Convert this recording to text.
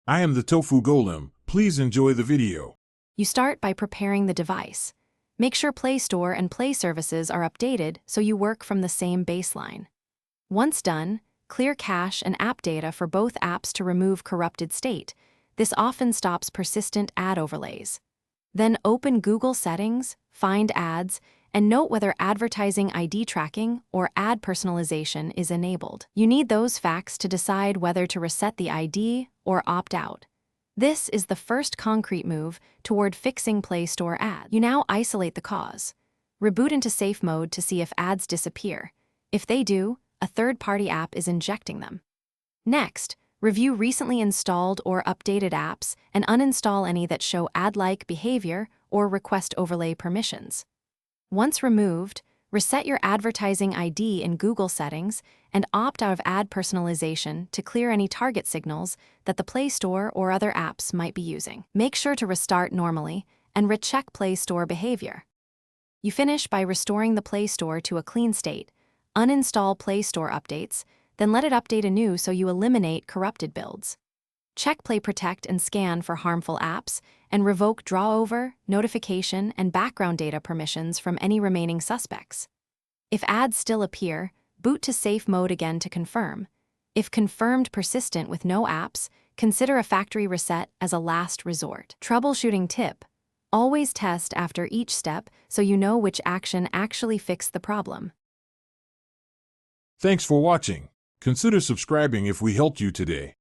I am the Tofu Golem. Please enjoy the video. You start by preparing the device. Make sure Play Store and Play services are updated so you work from the same baseline. Once done, clear cache and app data for both apps to remove corrupted state. This often stops persistent ad overlays. Then open Google Settings, find ads, and note whether advertising ID tracking or ad personalization is enabled. You need those facts to decide whether to reset the ID or opt out. This is the first concrete move toward fixing Play Store ads. You now isolate the cause. Reboot into safe mode to see if ads disappear. If they do, a third-party app is injecting them. Next, review recently installed or updated apps and uninstall any that show ad-like behavior or request overlay permissions. Once removed, reset your advertising ID in Google Settings and opt out of ad personalization to clear any target signals that the Play Store or other apps might be using. Make sure to restart normally and recheck Play Store behavior. You finish by restoring the Play Store to a clean state, uninstall Play Store updates, then let it update anew so you eliminate corrupted builds. Check Play Protect and Scan for harmful apps, and revoke drawover, notification, and background data permissions from any remaining suspects. If ads still appear, boot to safe mode again to confirm. If confirmed persistent with no apps, consider a factory reset as a last resort. Troubleshooting tip: always test after each step so you know which action actually fixed the problem. Thanks for watching. Consider subscribing if we helped you today.